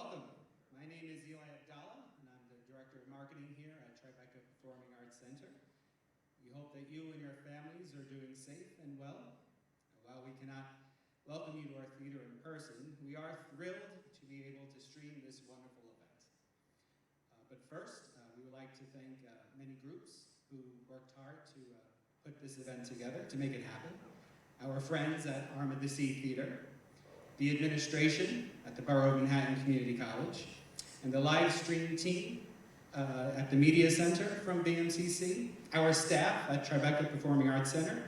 Welcome. My name is Eli Abdallah, and I'm the Director of Marketing here at Tribeca Performing Arts Center. We hope that you and your families are doing safe and well. While we cannot welcome you to our theater in person, we are thrilled to be able to stream this wonderful event. But first, we would like to thank many groups who worked hard to put this event together, to make it happen. Our friends at Arm of the Sea Theater, the administration at the Borough of Manhattan Community College, and the live stream team at the Media Center from BMCC, our staff at Tribeca Performing Arts Center,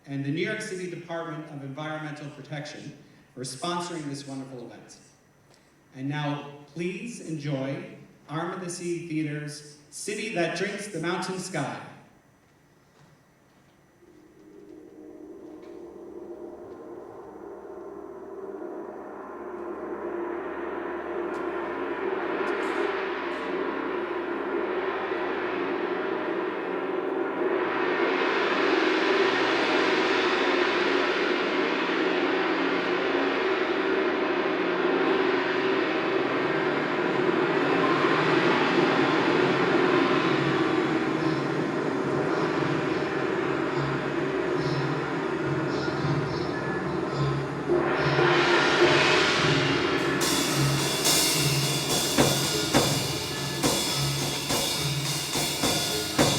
and the New York City Department of Environmental Protection for sponsoring this wonderful event. And now, please enjoy Arm of the Sea Theater's City That Drinks the Mountain Sky.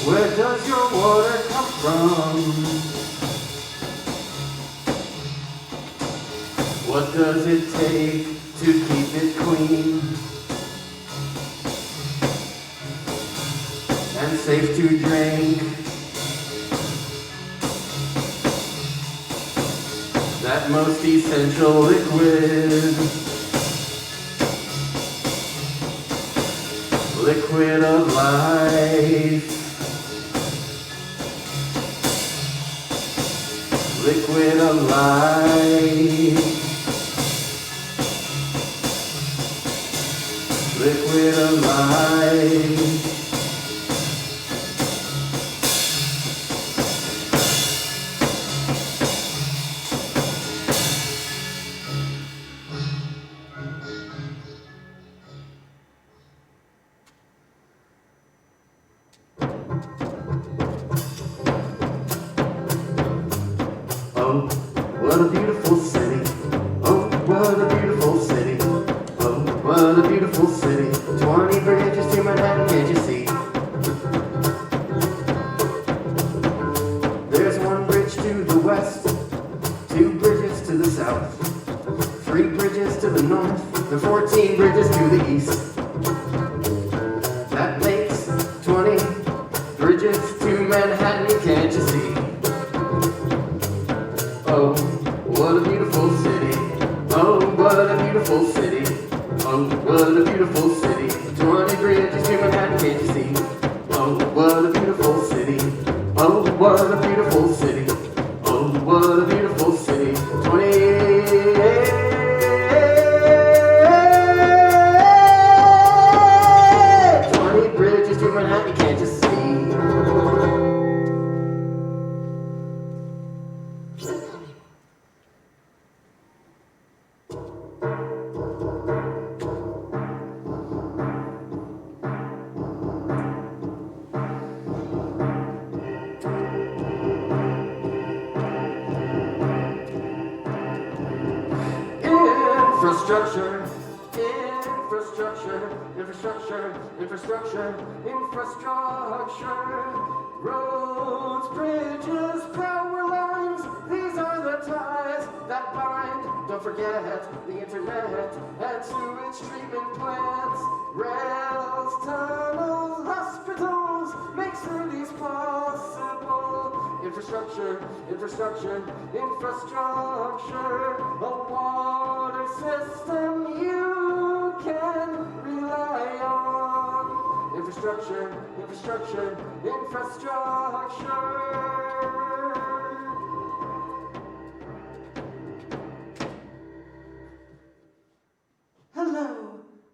Where does your water come from? What does it take to keep it clean and safe to drink? That most essential liquid, liquid of life. Liquid of life, liquid of life. Oh, what a beautiful city. Oh, what a beautiful city. Oh, what a beautiful city. 20 bridges to Manhattan, can't you see? There's one bridge to the west, 2 bridges to the south, 3 bridges to the north, and 14 bridges to the east. That makes 20 bridges to Manhattan, can't you see? Oh, what a beautiful city. Oh, what a beautiful city. Oh, what a beautiful city. 20 bridges to Manhattan, can't you see? Oh, what a beautiful city. Oh, what a beautiful city. Oh, what a beautiful city. 20 bridges to Manhattan, can't you see? Infrastructure, infrastructure, infrastructure, infrastructure, infrastructure. Roads, bridges, power lines, these are the ties that bind. Don't forget the internet and sewage treatment plants. Rails, tunnels, hospitals, make cities possible. Infrastructure, infrastructure, infrastructure. A water system you can rely on. Infrastructure, infrastructure, infrastructure. Hello,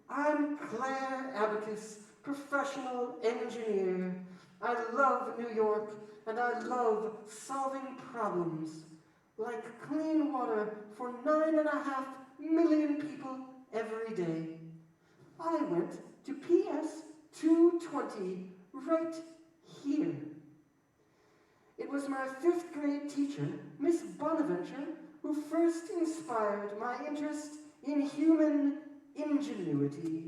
I'm Claire Abacus, professional engineer. I love New York, and I love solving problems, like clean water for 9.5 million people every day. I went to PS 220 right here. It was my 5th grade teacher, Miss Bonaventure, who first inspired my interest in human ingenuity.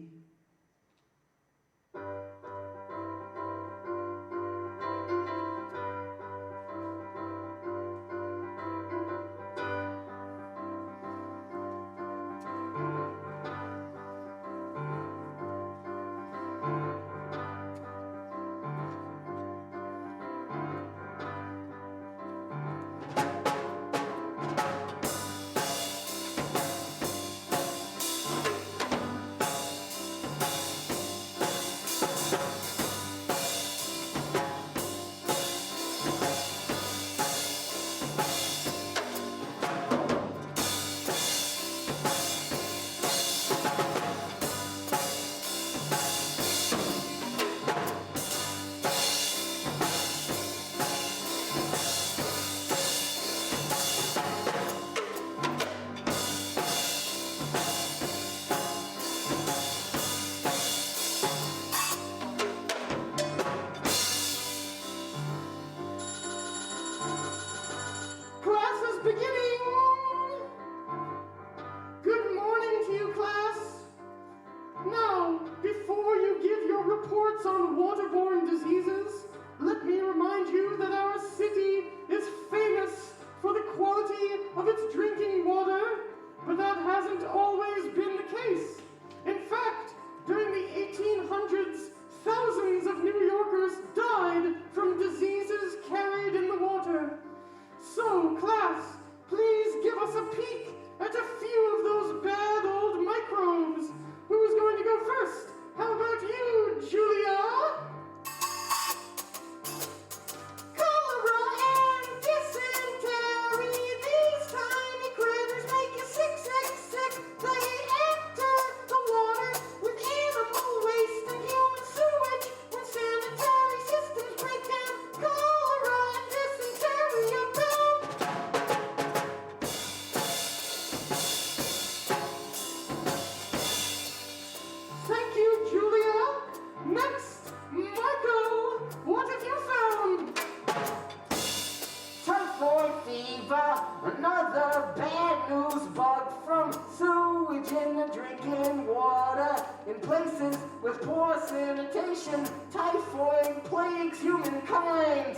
Another bad news bug from sewage in the drinking water. In places with poor sanitation, typhoid plagues humankind.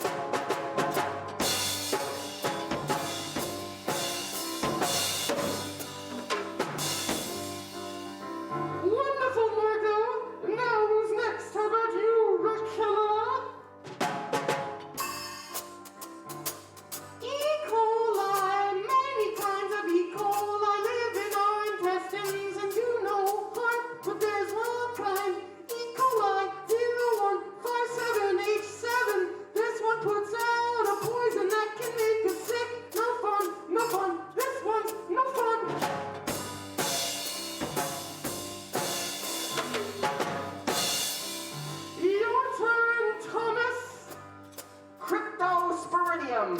Wonderful, Marco! Now who's next? How about you, Raquel? E. coli, many kinds of E. coli live in our intestines, and you know heart, but there's one kind. E. coli 0157H7. This one puts out a poison that can make us sick. No fun, no fun. This one's no fun. Your turn, Thomas. Cryptosporidium,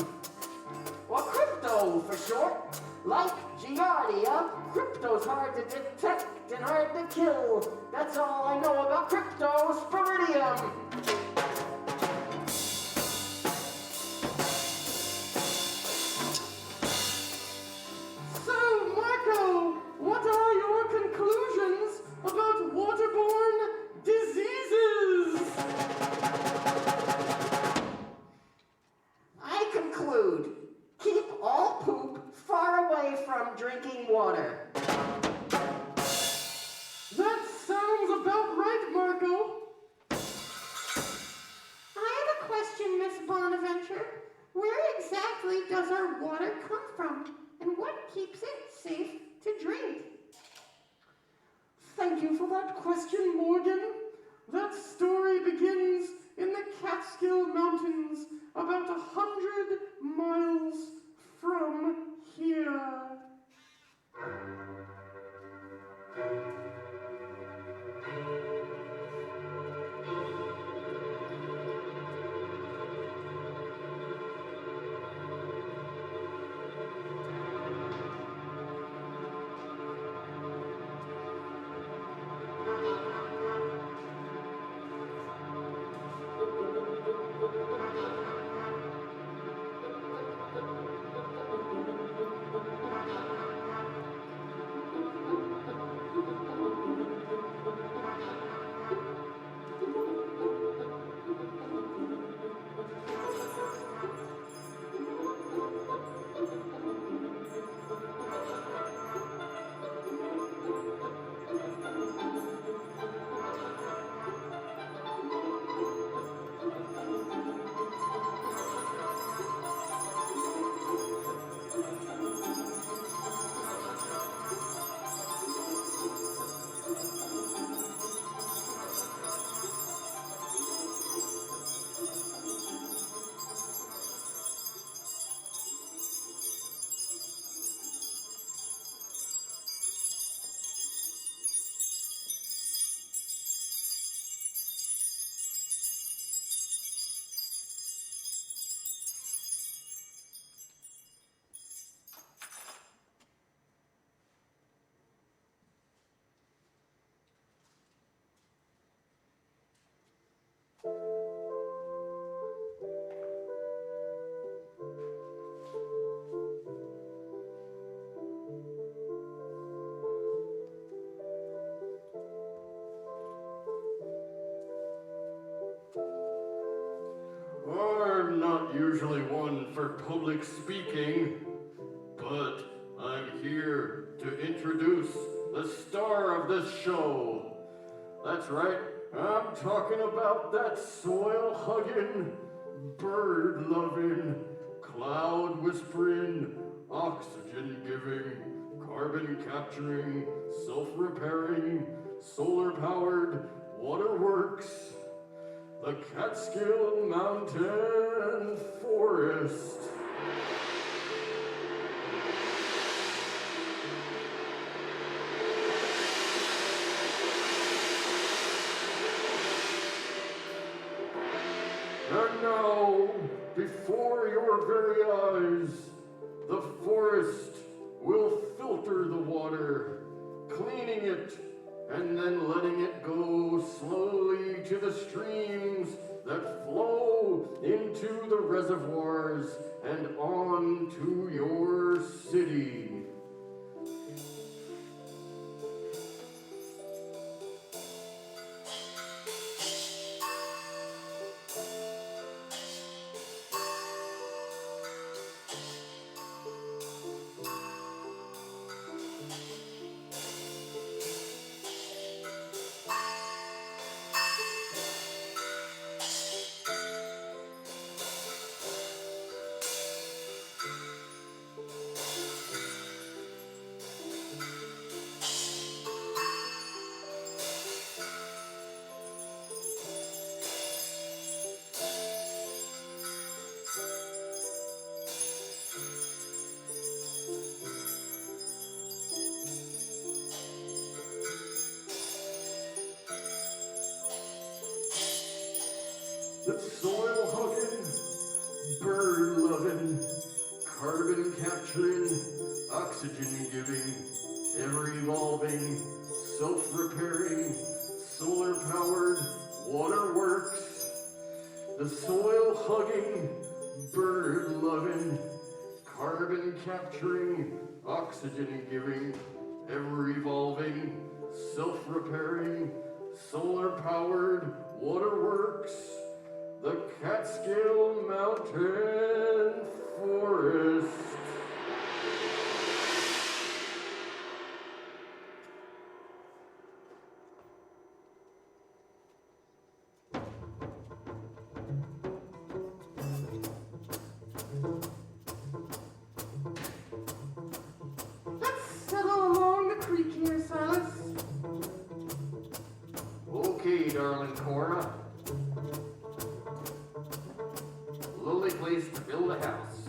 or crypto for short. Like Giardia, crypto's hard to detect and hard to kill. That's all I know about Cryptosporidium. So, Marco, what are your conclusions about waterborne diseases? I conclude, keep all poop far away from drinking water. That sounds about right, Marco. I have a question, Miss Bonaventure. Where exactly does our water come from, and what keeps it safe to drink? Thank you for that question, Morgan. That story begins in the Catskill Mountains, about 100 miles from here. not usually one for public speaking, but I'm here to introduce the star of this show. That's right, I'm talking about that soil-hugging, bird-loving, cloud-whispering, oxygen-giving, carbon-capturing, self-repairing, solar-powered waterworks, the Catskill Mountain Forest. And now, before your very eyes, the forest will filter the water, cleaning it, and then letting it go slowly to the streams that flow into the reservoirs and on to your city. The soil-hugging, bird-loving, carbon-capturing, oxygen-giving, ever-evolving, self-repairing, solar-powered waterworks. The soil-hugging, bird-loving, carbon-capturing, oxygen-giving, ever-evolving, self-repairing, solar-powered waterworks. The Catskill Mountain Forest. Let's settle along the creek here, Silas. Okay, darling Cora. Lowly place to build a house.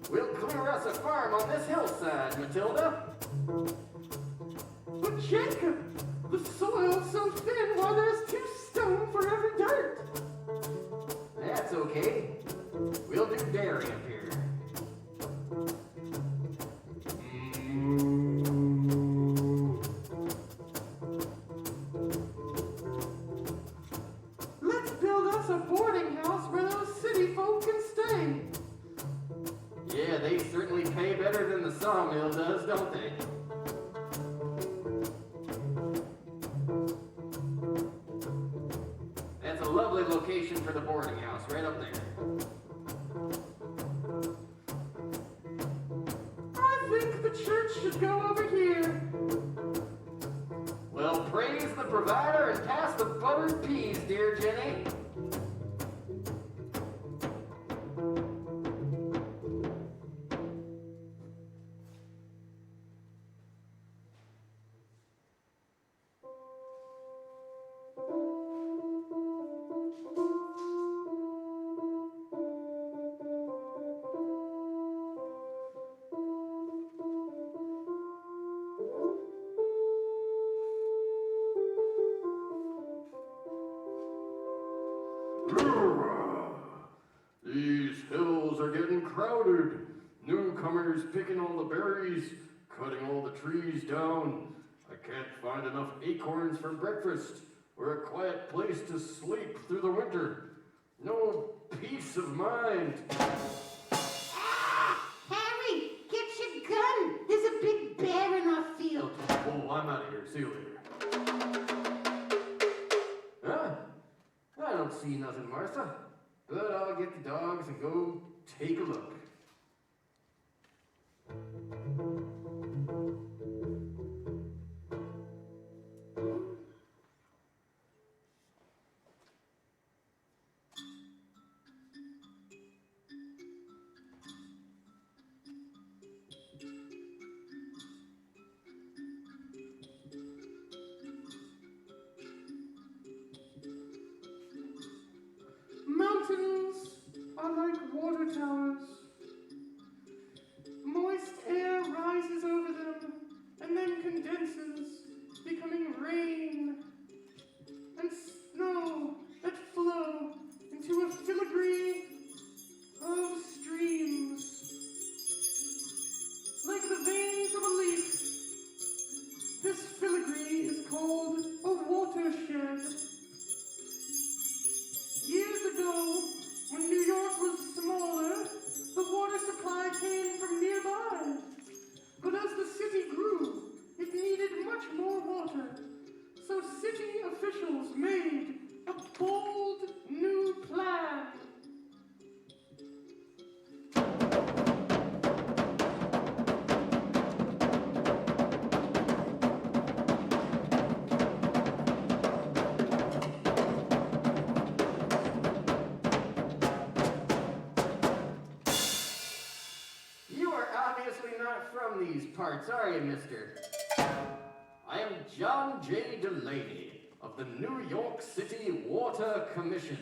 We'll clear us a farm on this hillside, Matilda. But Jacob, the soil's so thin, well, there's 2 stone for every dirt. That's okay. We'll do dairy up here. Let's build us a boarding house where those city folk can stay. Yeah, they certainly pay better than the sawmill does, don't they? That's a lovely location for the boarding house, right up there. I think the church should go over here. Well, praise the provider and pass the buttered peas, dear Jenny. These hills are getting crowded. Newcomers picking all the berries, cutting all the trees down. I can't find enough acorns for breakfast or a quiet place to sleep through the winter. No peace of mind. Ah! Harry, get your gun. There's a big bear in our field. Oh, I'm out of here. don't see nothing, Martha, but I'll get the dogs and go take a look. Mountains are like water towers. Moist air rises over them and then condenses, becoming rain and snow that flow into a filigree of streams. Like the veins of a leaf, this filigree is called a watershed. Years ago, when New York was smaller, the water supply came from nearby. But as the city grew, it needed much more water. So city officials made a bold new plan. From these parts, are you, mister? I am John J. Delaney of the New York City Water Commission.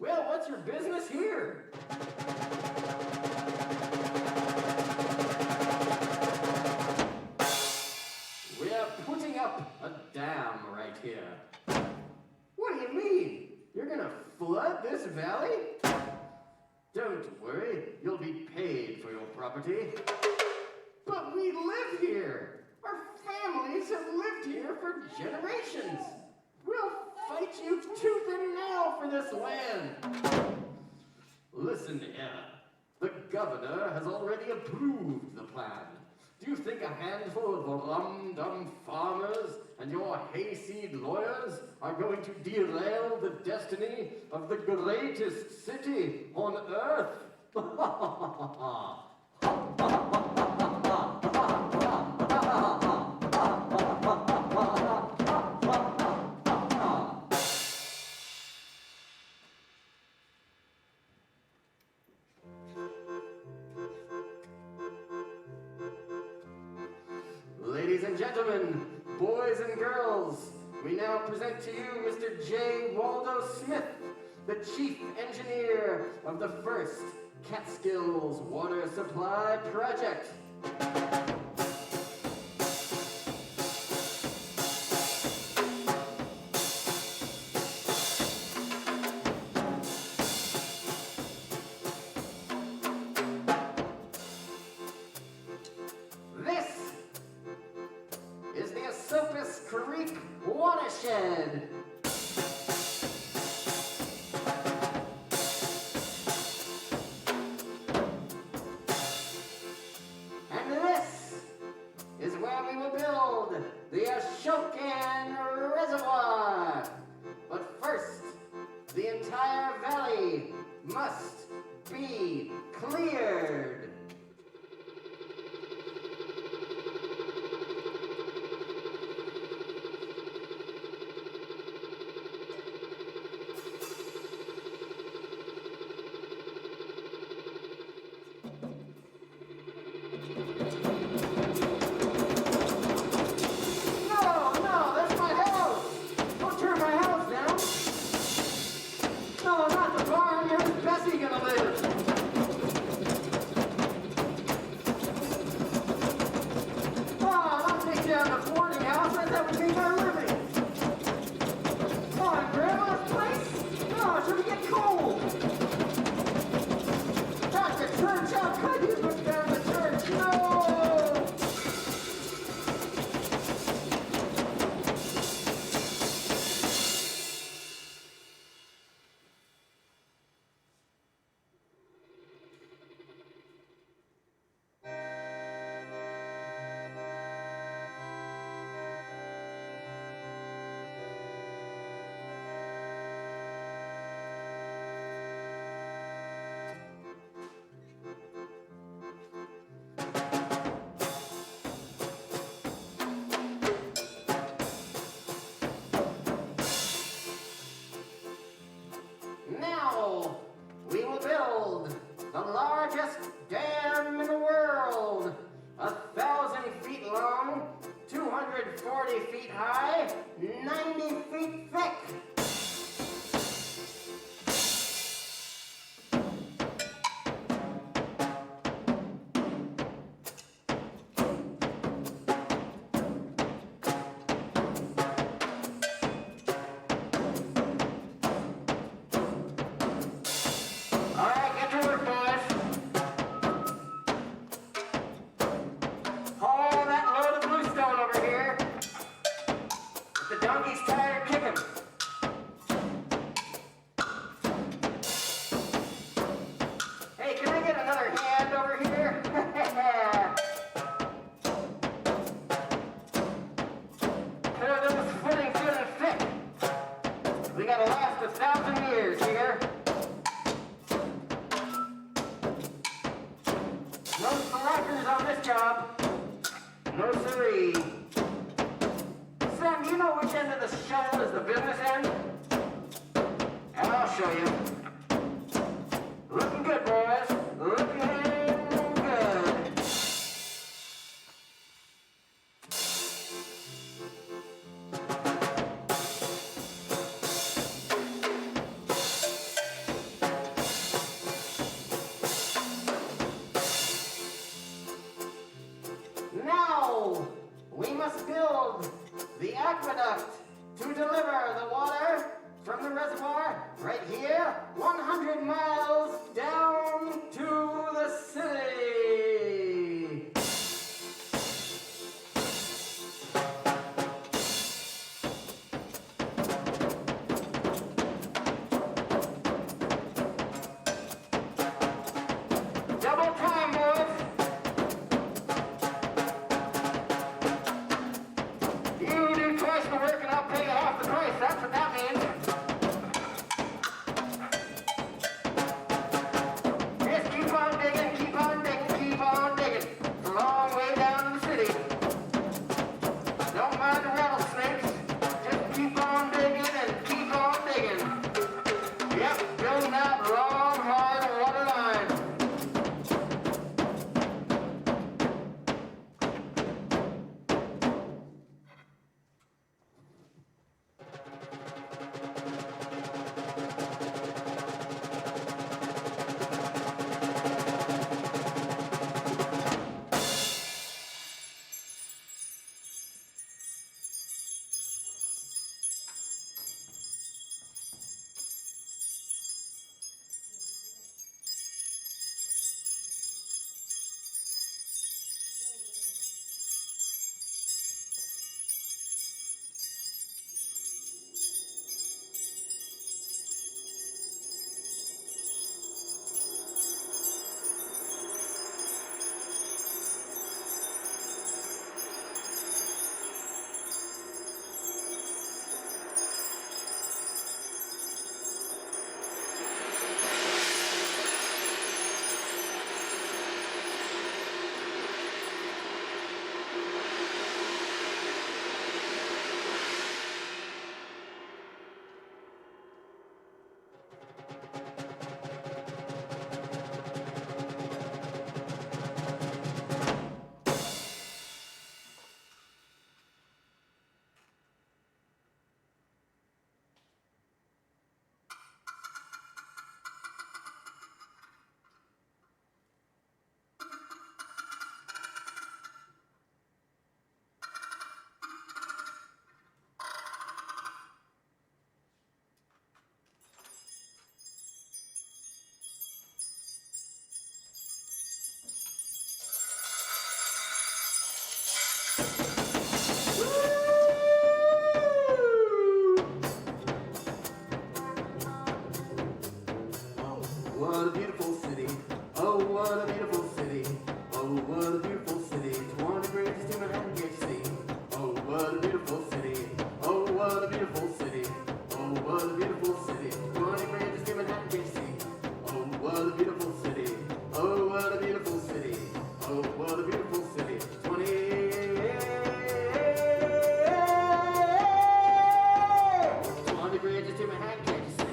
Well, what's your business here? We're putting up a dam right here. What do you mean? You're gonna flood this valley? Don't worry, you'll be paid for your property. But we live here. Our families have lived here for generations. We'll fight you tooth and nail for this land. Listen here, the governor has already approved the plan. Do you think a handful of rum-dum farmers and your hayseed lawyers are going to derail the destiny of the greatest city on earth? Ladies and gentlemen, boys and girls, we now present to you Mr. J. Waldo Smith, the chief engineer of the first Catskills Water Supply Project. Watershed. And this is where we will build the Ashokan Reservoir. But first, the entire valley must be cleared. Now, we will build the largest dam in the world. 1,000 feet long, 240 feet high, 90 feet thick. The aqueduct to deliver the water from the reservoir right here, 100 miles down to the city. Double time, boys. You do twice the work and I'll pay you half the price. That's what that means. Just keep on digging, keep on digging, keep on digging. It's a long way down to the city. Don't mind the rattlesnakes. Just keep on digging and keep on digging. Yep, building that long, hard water line. What a beautiful city. Oh, what a beautiful city. Oh, what a beautiful city. 20 bridges to Manhattan, can't you see? Oh, what a beautiful city. Oh, what a beautiful city. Oh, what a beautiful city. 20 bridges to Manhattan, can't you see? Oh, what a beautiful city. Oh, what a beautiful city. Oh, what a beautiful city. 20 bridges to Manhattan, can't you see?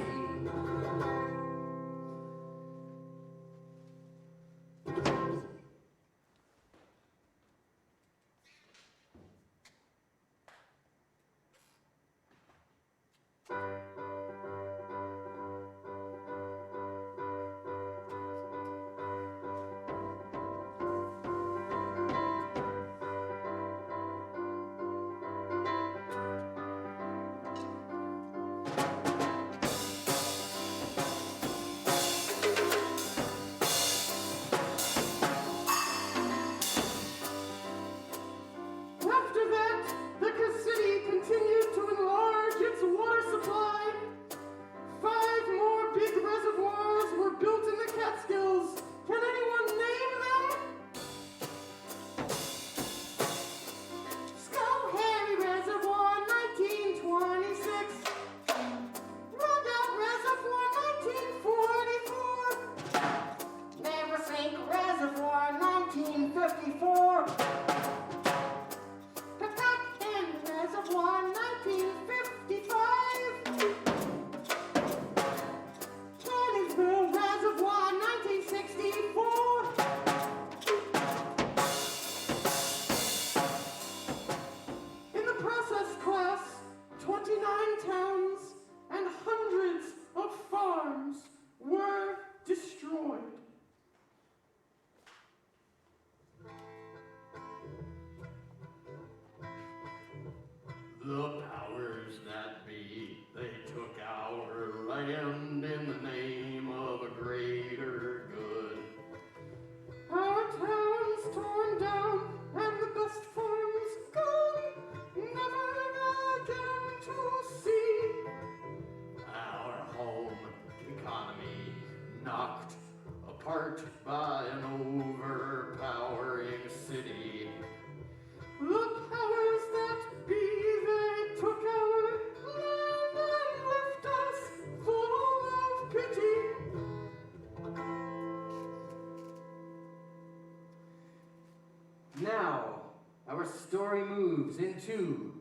moves into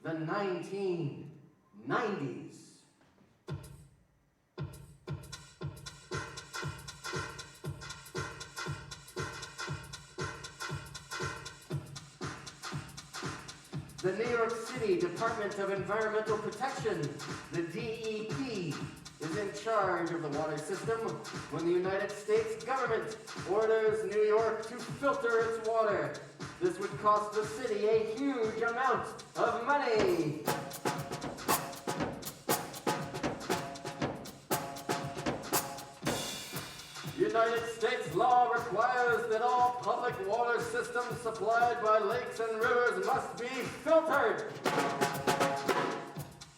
the 1990s. The New York City Department of Environmental Protection, the DEP, is in charge of the water system when the United States government orders New York to filter its water. This would cost the city a huge amount of money. United States law requires that all public water systems supplied by lakes and rivers must be filtered.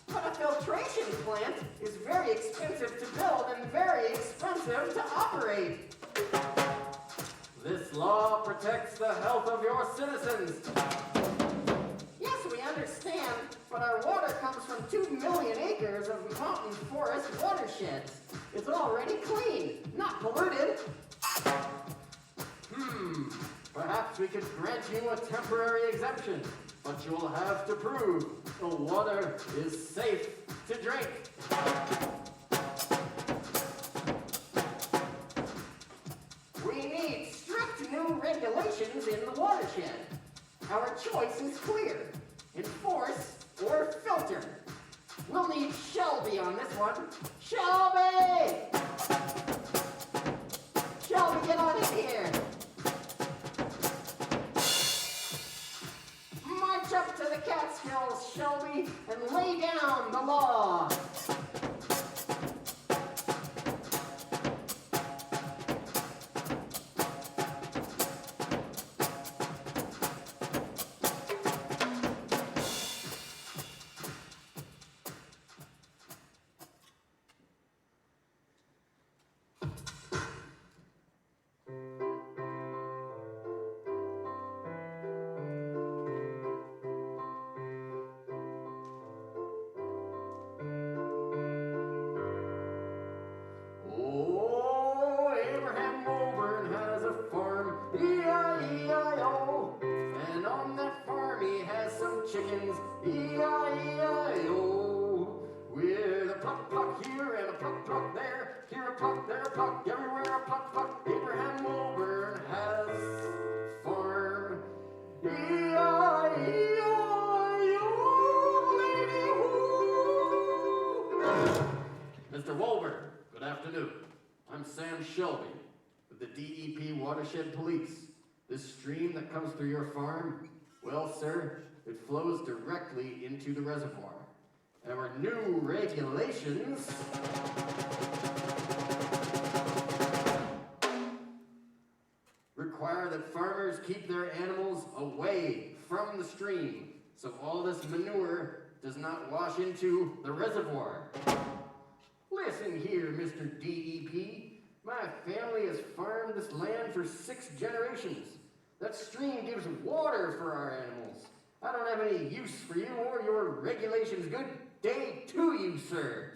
But a filtration plant is very expensive to build and very expensive to operate. This law protects the health of your citizens. Yes, we understand, but our water comes from 2 million acres of mountain forest watersheds. It's already clean, not polluted. Perhaps we could grant you a temporary exemption, but you'll have to prove the water is safe to drink. We need strict new regulations in the watershed. Our choice is clear: enforce or filter. We'll need Shelby on this one. Shelby! Shelby, get on in here. March up to the Catskills, Shelby, and lay down the law. Chickens, E-I-E-I-O. With a pluck, pluck here and a pluck, pluck there. Here a pluck, there a pluck, everywhere a pluck, pluck. Abraham Wilburn has farm. E-I-E-I-O, lady-hoo. Mr. Wilburn, good afternoon. I'm Sam Shelby with the DEP Watershed Police. This stream that comes through your farm, well, sir, it flows directly into the reservoir. Our new regulations require that farmers keep their animals away from the stream so all this manure does not wash into the reservoir. Listen here, Mr. DEP. My family has farmed this land for 6 generations. That stream gives water for our animals. I don't have any use for you or your regulations. Good day to you, sir.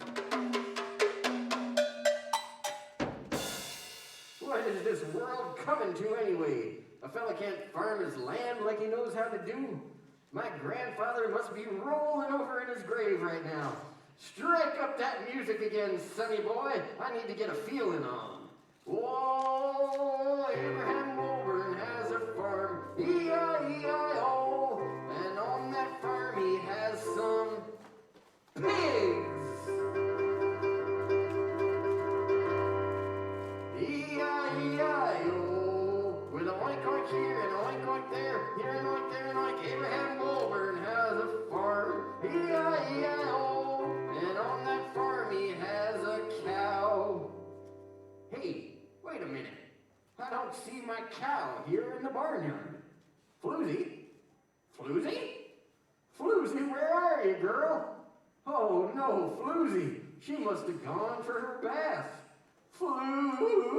What is this world coming to anyway? A fella can't farm his land like he knows how to do. My grandfather must be rolling over in his grave right now. Strike up that music again, sonny boy. I need to get a feeling on. Whoa, Abraham Wilburn has a farm, E-I-E-I-O, and on that farm he has some pigs. E-I-E-I-O, with a oink oink here and a oink oink there, here and oink there and oink. Abraham Wilburn has a farm, E-I-E-I-O, and on that farm he has a cow. Hey, wait a minute. I don't see my cow here in the barnyard. Floozy? Floozy? Floozy, where are you, girl? Oh, no, Floozy. She must have gone for her bath. Floozy.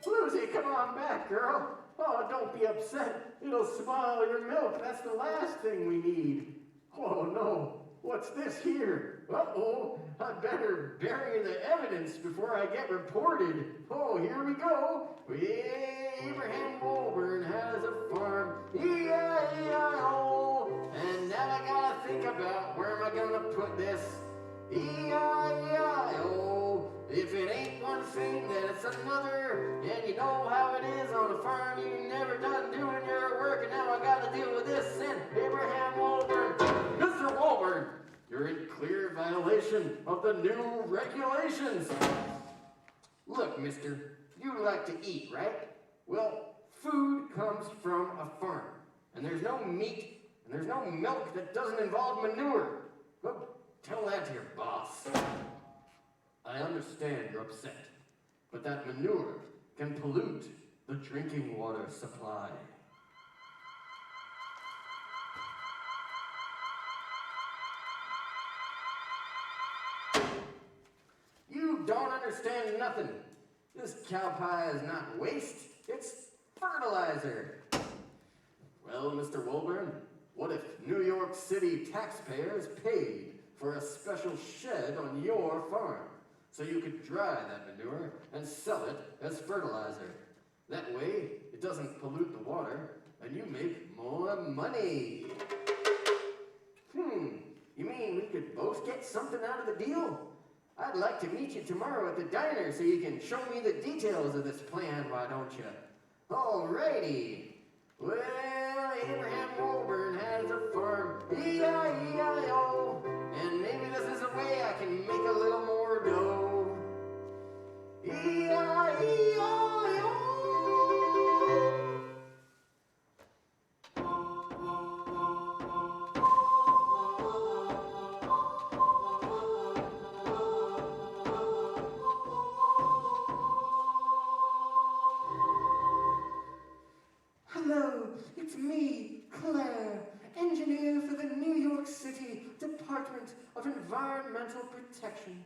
Floozy, come on back, girl. Oh, don't be upset. It'll spoil your milk. That's the last thing we need. Oh, no. What's this here? Uh-oh. I better bury the evidence before I get reported. Oh, here we go. Abraham Wolburn has a farm. E-I-E-I-O. And now I gotta think about where am I gonna put this. E-I-E-I-O. If it ain't one thing, then it's another. And you know how it is on a farm. You never done doing your work, and now I gotta deal with this. And Abraham Wolburn. Mr. Wolburn, you're in clear violation of the new regulations. Look, mister, you like to eat, right? Well, food comes from a farm. And there's no meat, and there's no milk that doesn't involve manure. Go tell that to your boss. I understand you're upset, but that manure can pollute the drinking water supply. You don't understand nothing. This cow pie is not waste, it's fertilizer. Well, Mr. Wolburn, what if New York City taxpayers paid for a special shed on your farm, so you could dry that manure and sell it as fertilizer? That way, it doesn't pollute the water, and you make more money. You mean we could both get something out of the deal? I'd like to meet you tomorrow at the diner so you can show me the details of this plan, why don't you? Alrighty. Well, Abraham Wolburn has a farm, E-I-E-I-O, and maybe this is a way I can make a little more dough. E-I-E-I-O. Hello, it's me, Claire, engineer for the New York City Department of Environmental Protection.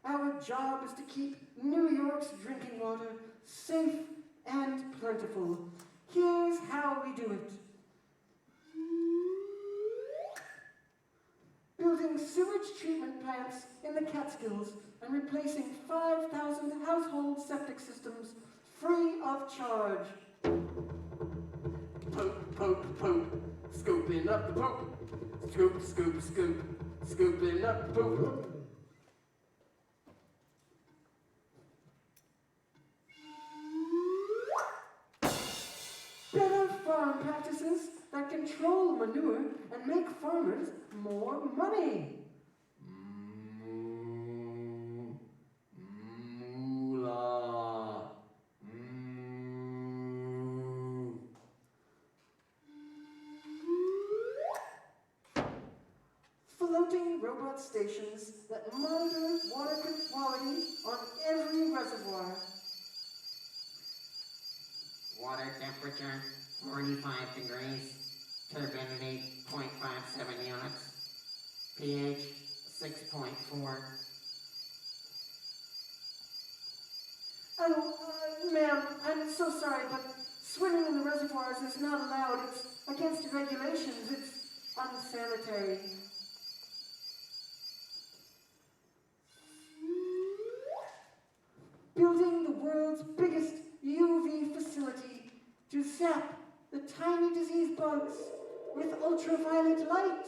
Our job is to keep New York's drinking water safe and plentiful. Here's how we do it. Building sewage treatment plants in the Catskills and replacing 5,000 household septic systems free of charge. Poop, poop, poop, scooping up the poop. Scoop, scoop, scoop, scooping up the poop. Better farm practices that control manure and make farmers more money. Moolah. Floating robot stations that monitor water quality on every reservoir. Water temperature, 45 degrees, turbidity, 0.57 units, pH, 6.4. Oh, ma'am, I'm so sorry, but swimming in the reservoirs is not allowed. It's against regulations. It's unsanitary. building the world's biggest UV facility to zap the tiny disease bugs with ultraviolet light.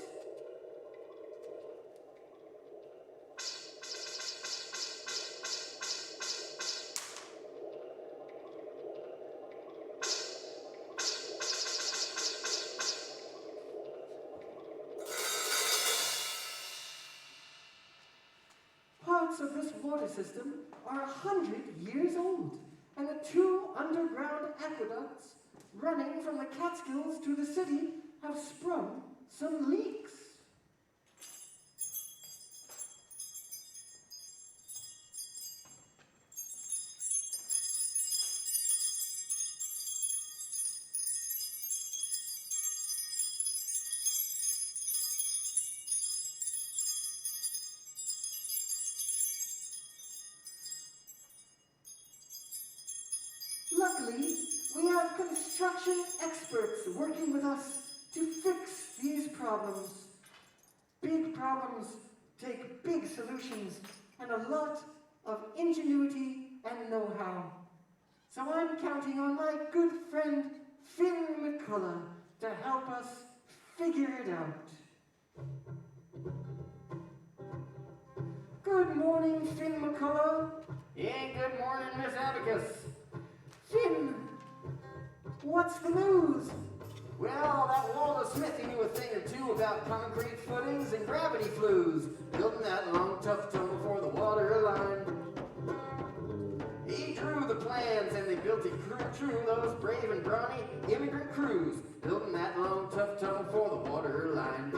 Parts of this water system are 100 years old, and the 2 underground aqueducts running from the Catskills to the city have sprung some leaks. Luckily, we have construction experts working with us to fix these problems. Big problems take big solutions and a lot of ingenuity and know-how. So I'm counting on my good friend Finn McCullough to help us figure it out. Good morning, Finn McCullough. Yeah, good morning, Miss Abacus. Finn, what's the news? Well, that Walter Smithy knew a thing or two about concrete footings and gravity flues, building that long, tough tunnel for the water line. He drew the plans and they built it true, those brave and brawny immigrant crews, building that long, tough tunnel for the water line.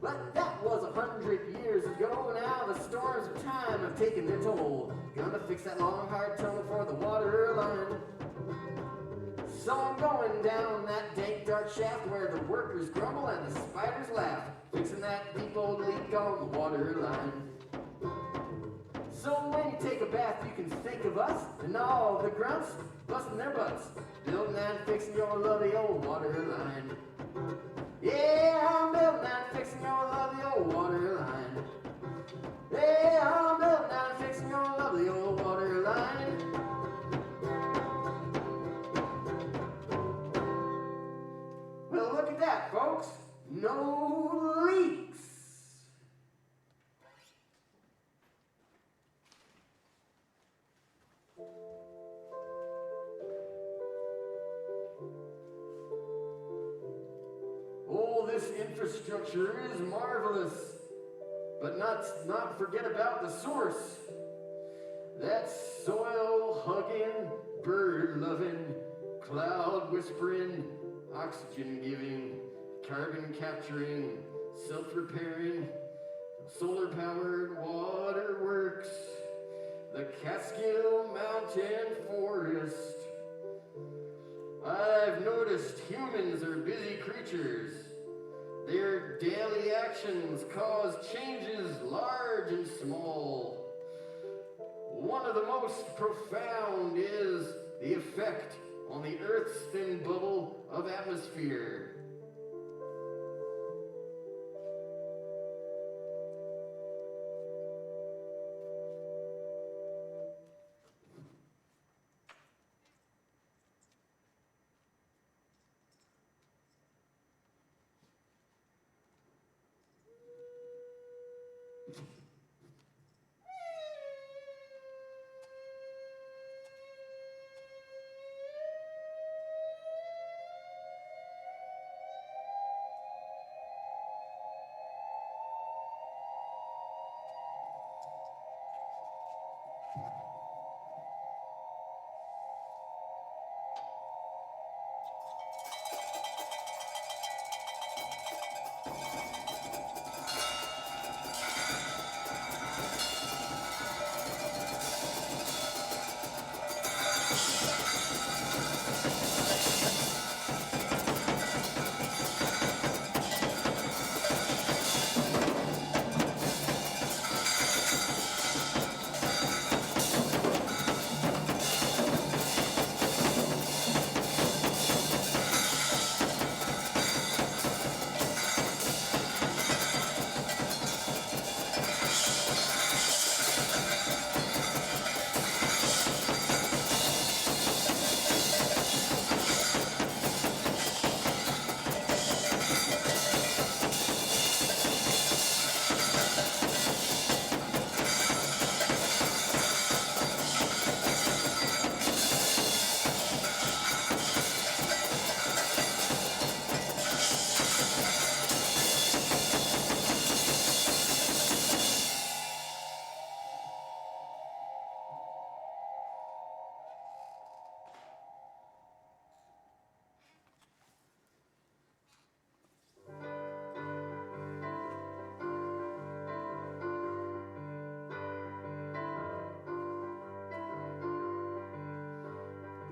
But that was 100 years ago. Now the storms of time have taken their toll. Gonna fix that long, hard tunnel for the water line. So I'm going down that dank, dark shaft where the workers grumble and the spiders laugh, fixing that deep old leak on the water line. So when you take a bath, you can think of us and all the grunts busting their butts, building and fixing your lovely old water line. Yeah, I'm building and fixing your lovely old water line. Yeah, I'm building and fixing your lovely old water line. Well, look at that, folks. No leaks. Oh, this infrastructure is marvelous. But not forget about the source. That soil-hugging, bird-loving, cloud-whispering, oxygen-giving, carbon-capturing, self-repairing, solar-powered waterworks, the Catskill Mountain Forest. I've noticed humans are busy creatures. Their daily actions cause changes large and small. One of the most profound is the effect on the Earth's thin bubble of atmosphere.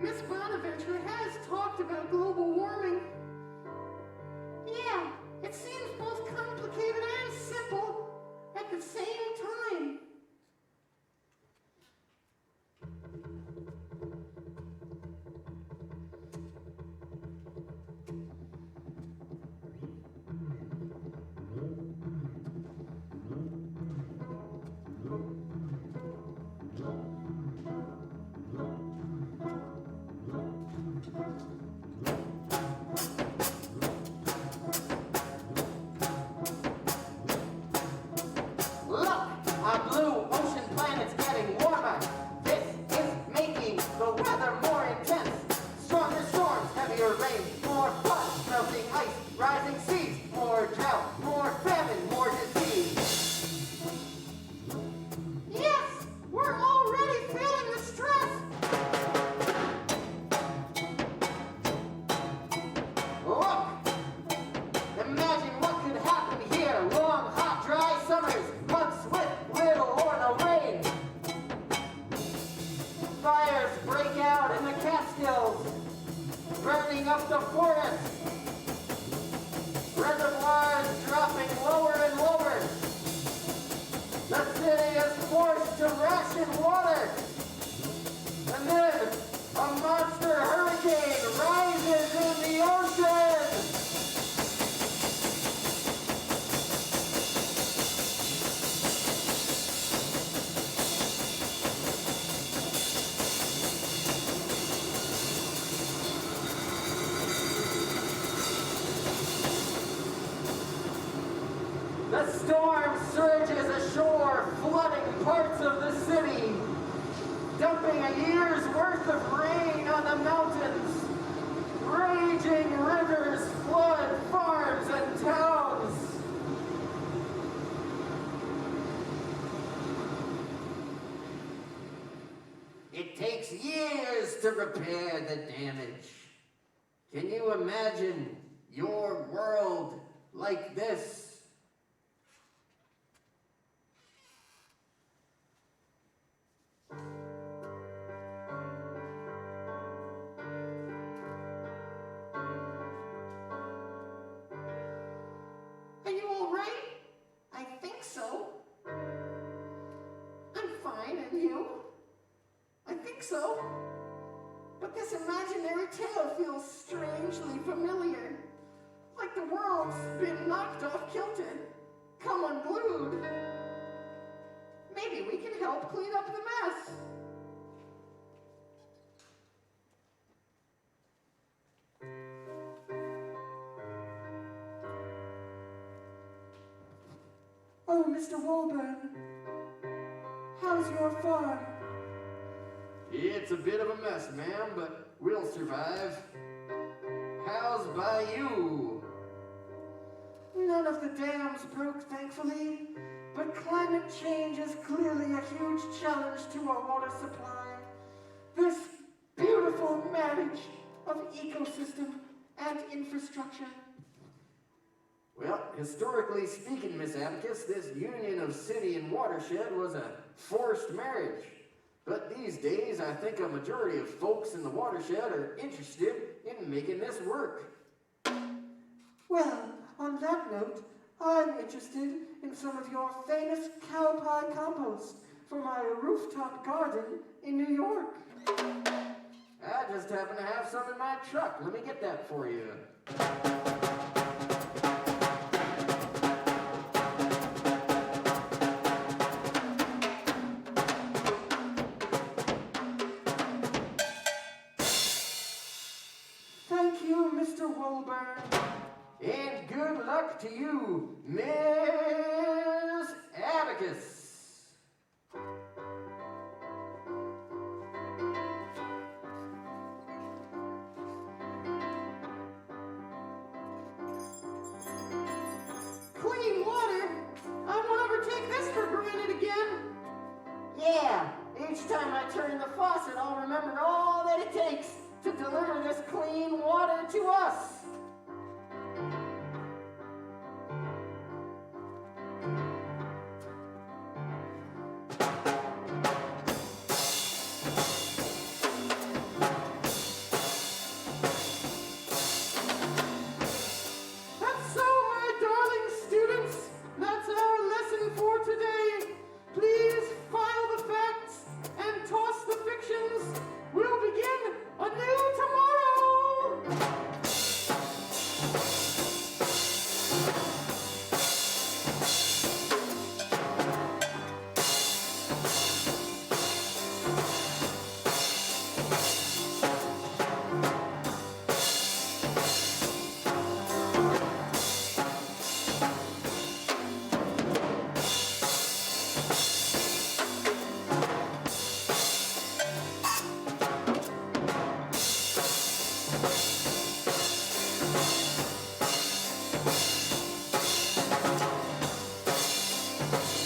Miss Bonaventure has talked about global warming. Yeah, it seems both complicated and simple at the same time. burning up the forest. Reservoirs dropping lower and lower. The city is forced to ration water. And then a monster hurricane rises in the ocean. The storm surges ashore, flooding parts of the city, dumping a year's worth of rain on the mountains. Raging rivers flood farms and towns. It takes years to repair the damage. Can you imagine your world like this? Are you all right? I think so. I'm fine, and you? I think so. But this imaginary tale feels strangely familiar. Like the world's been knocked off kilter, come unglued. Maybe we can help clean up the mess. Oh, Mr. Walburn, how's your farm? It's a bit of a mess, ma'am, but we'll survive. How's by you? None of the dams broke, thankfully, but climate change is clearly a huge challenge to our water supply. This beautiful marriage of ecosystem and infrastructure. Well, historically speaking, Miss Abacus, this union of city and watershed was a forced marriage. But these days, I think a majority of folks in the watershed are interested in making this work. Well, on that note, I'm interested in some of your famous cow pie compost for my rooftop garden in New York. I just happen to have some in my truck. Let me get that for you. Thank you, Mr. Walburn. And good luck to you, Miss Abacus. Clean water? I won't ever take this for granted again. Yeah, each time I turn the faucet, I'll remember all that it takes to deliver this clean water to us. Thank you.